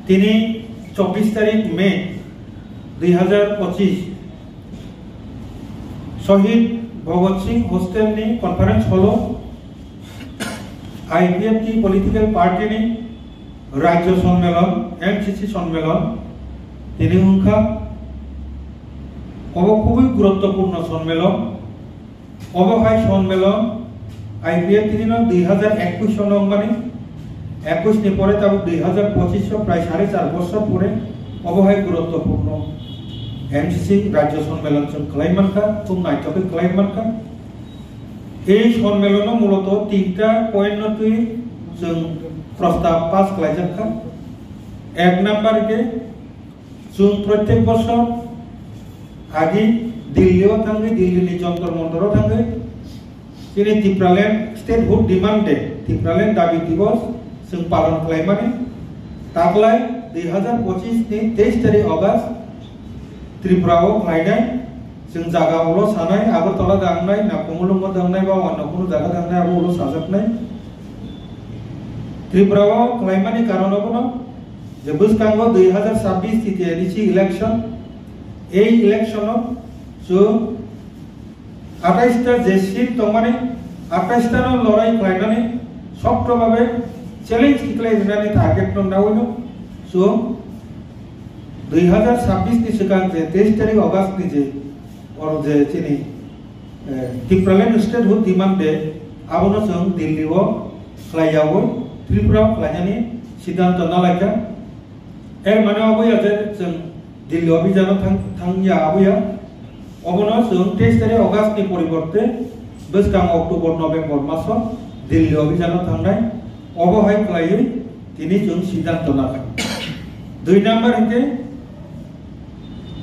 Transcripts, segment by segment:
তিনি 24 তারিখ মে 2025 শহীদ ভগৎ সিং হোস্টেল ની conference hollow IPFT political party ની রাজ্য সম্মেলন এমসিসি সম্মেলন তিনি হুঙ্খা খুবই গুরুত্বপূর্ণ সম্মেলন অবহাই সম্মেলন আইপিএফ 2021 সন মানে 21 নি পরে তবে 2025 প্রায় 4.5 বছর পরে অবহাই গুরুত্বপূর্ণ এমসিসি রাজ্য সম্মেলন ক্লাইমানকা খুব নাইটকে ক্লাইমানকা এই সম্মেলন মূলত 3টা পয়েন্ট তুই जों প্রস্তাব পাস ক্লাইজাকা এক নাম্বারকে जों প্রত্যেক বছর আগে দিল্লিও থাঙ্গে দিল্লিনি যন্তর মন্তরও থাঙ্গে তিনি Tripuraland statehood demand day Tripuraland দাবি দিবস जों পালন খালাইমানে তাকলাই 2025 नि 23 तारिख अगस्त त्रिपुराओ खालायनाय जों जागायावल सानाय आगरतला दांनाय नाकुमुलुंग दांनाय बा अन्नकुनु जागा दांनाय आबोल साजाबनाय त्रिपुराओ खालायमानि कारणावनो जे बुसकांगो 2026 तिथियारिसि इलेक्शन ए इलेक्शनआव जों 28 टा जे सीट दंमाने 28 टा लड़ाई खालायनानै सफ्टभावे चैलेंज खालायनानै टार्गेट दंनावनो जों 2026 नि सिगां जे 23 तारिख अगस्त नि जे और जे चिनि त्रिपुराल्यांड स्टेटहुड डिमांड डे आबोनो जों दिल्लीआव खालायावो त्रिपुरायाव खालायनायनि सिद्धांत लायखा एर माने अबैया जे जों दिल्ली अभियानाव थांया अबैया अबोनो जों 23 तारिख अगस्त नि परिबर्ते बोसगां अक्टोबर नभेम्बर मासाव दिल्ली अभियानाव थांनाय अबहाय खालायै दिनै जों सिद्धांत लाखा 2 नम्बर है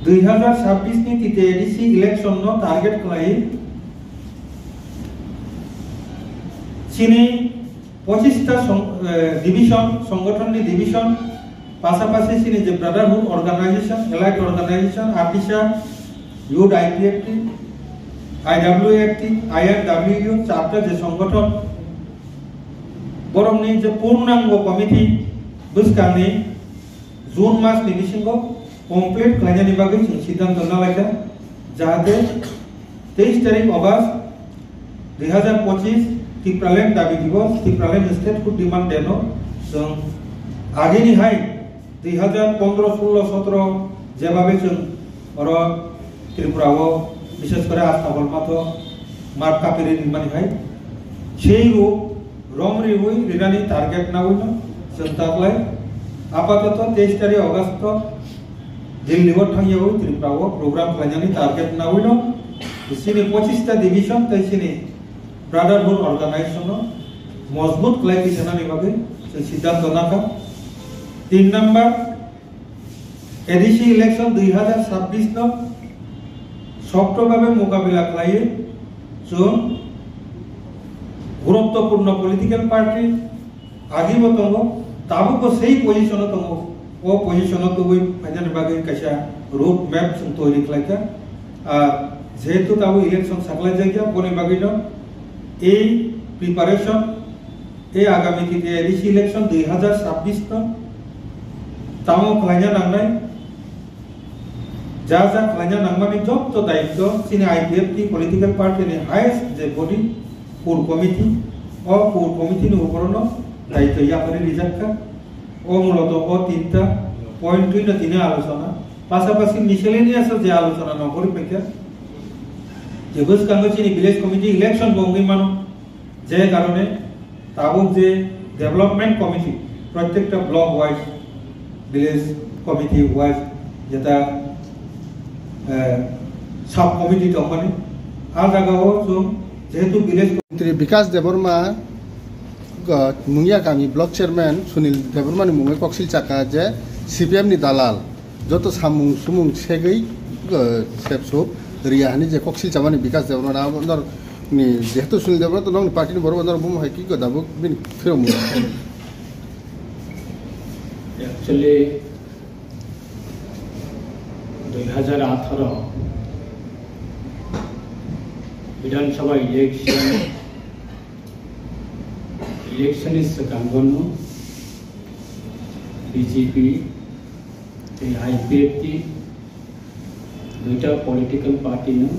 2026 ની તિથિયારીસી ઇલેક્શન નો ટાર્ગેટ કલાઈ ચીની 25 টা ডিভিশন সংগঠননি ডিভিশন পাশাপাশি চীনি যে Brotherhood organisation elite organisation আরটিসা ইউড IPFT আইডব্লিউএফটি আইএনডব্লিউ চারটা যে সংগঠন বরংনি যে পূর্ণাঙ্গ কমিটি বুসকাংনি जून मास नि बिसिंगो कमप्लीट खालायनायनि बागै जों सिद्धांत लायखा जाहाथे 23 तारिख अगस्त 2025 त्रिपुराल्यांड दाबि दिवस त्रिपुराल्यांड स्टेटहुड डिमांड डे नो जों आगेनि हाय 2015 16 17 जेभाबे जों और त्रिपुराव विशेष करे आस्थाबल माथो मार्क कापेरि निमानि हाय সেই রূপ রমরি হই রিনানি টার্গেট না হইনো जों ताकलाय आपातत 23 तारिख अगस्त दिल्ली थांगियाव त्रिपुराव प्रोग्राम खालायनायनि टार्गेट ना हइनो बिसिनि 25 टा डिविजन तैसिनि ब्रादारहुड अर्गानाइजेशन मजबूत खालायति थानायनि बागै जों सिद्धांत लाखा 3 नम्बर एडिसि इलेक्शन 2026 नो सफ्टभावे मोकाबिला खालायो जों गुरुत्वपूर्ण पलिटिकल पार्टी आगिबो दङ ताबुको सही पोजिशन दङ ओ पोजिशन तो बै फाइनाल बागै कैसा रोड मैप जों तैयारी खालायखा जेहेतु ताबु इलेक्शन साकलाय जायगा बनि बागैनो ए प्रिपारेशन ए आगामी टिटिआरसी इलेक्शन 2026 नो तामो खालायना नांनाय जा खालायना नांमानि जब दायित्व सिनि आईपीएफटी पलिटिकल पार्टी नि हाईएस्ट जे बडी कोर कमिटी ओ कोर कमिटी नि उपरनो दायित्व यापरे रिजार्भका ओ मूলত ओ 3টা पॉइंट দুই না তিনে আলোচনা পাশাপাশি মিসেলেনিয়াস যে আলোচনা নগরী পেকা যে বুসকাঙ্গচিনি ভিলেজ কমিটি ইলেকশন বঙ্গি মানো যে কারণে তাবুক যে ডেভেলপমেন্ট কমিটি প্রত্যেকটা block wise village committee wise যেটা সাব কমিটি দমানে আর জায়গাও যেহেতু ভিলেজ বিকাশ দেববর্মা मुंगिया गामी ब्लक चेयरमैन सुनील देबरमानि मुङै कक्सिल चाका जे सीपीएम नि दालाल जत सामुं सुमुं सेगै सेबसुब रियाहानि जे कक्सिल चामानि विकास देबरमाना अंदर नि जेहेतु सुनील देबरमा तो नंनि पार्टी नि बरो अंदर बुम हाय कि गदाबो बिन फेरो मु एक्चुअली 2018 विधानसभा इलेक्शन इस कांगोनो BJP IPF दुईटा पॉलिटिकल पार्टी ने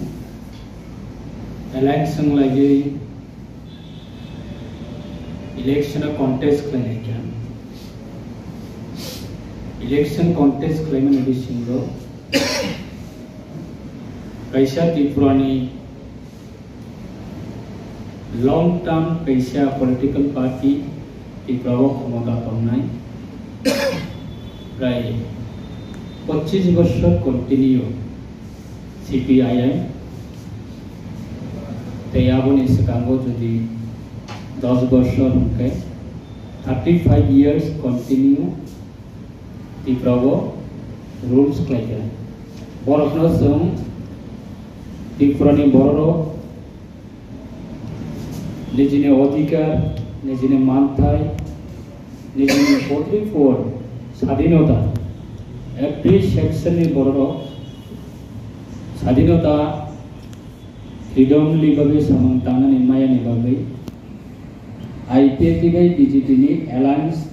इलेक्शन लगे इलेक्शन कॉन्टेस्ट करने क्या इलेक्शन कॉन्टेस्ट क्लेम नदी सिंगो कैसा त्रिपुरानी लॉन्ग टर्म कैसा पॉलिटिकल पार्टी त्रिपुरा क्षमता पानाय प्राय 25 वर्ष कंटिन्यू CPIM तेयाबोनी सकांगो जुदी 10 वर्ष उनके 35 years कंटिन्यू त्रिपुरा रूल्स क्लाइके बरफनो जों त्रिपुरानि बर'रो निजिनि अधिकार निजिनि मानथाय निजिनि 44 स्वाधीनता एवरी सेक्शन नि बर'रो स्वाधीनता फ्रीडम लिबाबे समानताना निमाया निबाबे IPF बाय BJP नि अलायंस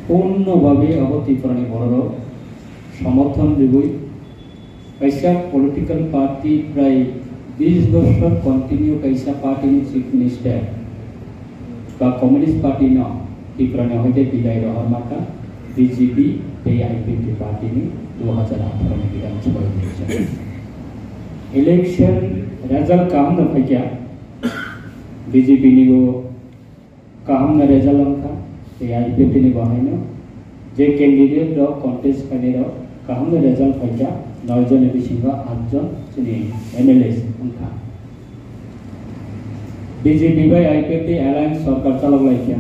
पूर्ण भावे अब त्रिपुरानि बर'रो समर्थन दिबई कैसा पॉलिटिकल पार्टी प्राय 20 वर्ष कंटिन्यू कैसा पार्टी नि चीफ मिनिस्टर बा कम्युनिस्ट पार्टी न त्रिपुरानि होते विदाय रहर माका BJP पे IPF पार्टी नि 2018 में विधानसभा इलेक्शन रिजल्ट काम न फैक्या BJP नि गो काम न रिजल्ट अंका ते IPF नि बहायनो जे कैंडिडेट रो कॉन्टेस्ट करने रो काम न रिजल्ट फैक्या 9 जन बिसिंगा 8 जन चिनि MLA अंका BJP बाय IPF एलायंस सरकार चलक लायक्या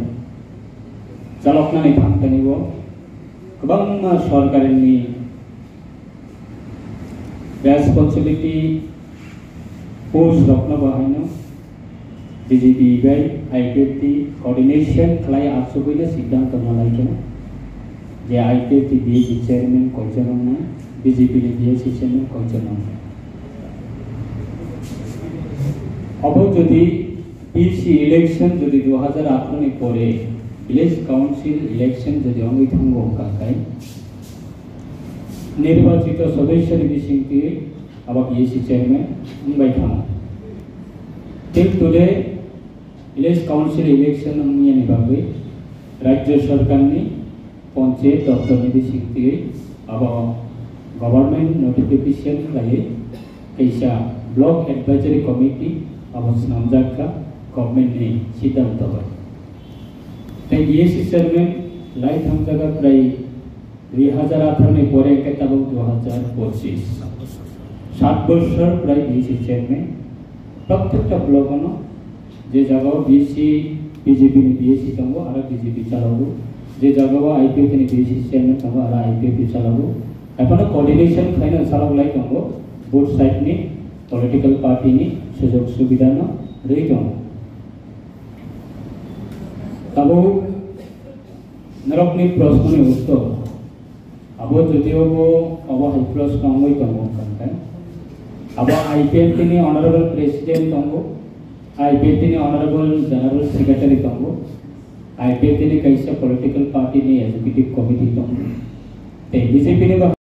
चलकना नि थांतनि गो गोबां सरकारनि रेस्पॉन्सिबिलिटी पोस्ट रखना बाहायनो BJP बाय IPF कोऑर्डिनेशन खालाय आसुबैनो सिद्धांत लायके जे IPF BSC चेयरमैन कयजन BJP नि BSC चेयरमैन कयजन अब जदि BSC इलेक्शन जदि 2018 नि परे विलेज काउंसिल इलेक्शन जदि अंगै थांगो काकाय निर्वाचित सदस्य बिसिंगति अब BSC चेयरमैन अंबाय थांगो till today village council election अंगियानि बागै राज्य सरकारनि पंचायत दफ्तर बिसिंगति अब गवर्नमेंट नोटिफिकेशन लायै कैसा ब्लॉक एडवाइजरी कमिटी अब नामजाखा गवर्नमेंट नि सिद्धांत BSC चेयरमैन लाइट हम जगह प्राय 2018 में परे के तब 2025 7 वर्ष प्राय BSC चेयरमैन प्रत्येकटा ब्लॉक न जे जगह BSC BJP नि BSC तंगो आरो BJP चलाबो जे जगह IPF नि BSC चेयरमैन तंगो आरो IPF चलाबो एफानो कोऑर्डिनेशन खायनो सालाव लाइ तंगो बोथ साइड नि पॉलिटिकल पार्टी नि सुजोग सुविधा न रही तंगो तबो नरकनि प्रश्न नि उत्तर अब जदिओ अब हाई प्रश्न अंगै तंगो कांकाय अब IPF नि ऑनरेबल प्रेसिडेंट तंगो IPF नि ऑनरेबल जनरल सेक्रेटरी तंगो IPF नि कैसा पॉलिटिकल पार्टी नि एग्जीक्यूटिव कमिटी तंगो ते BJP नि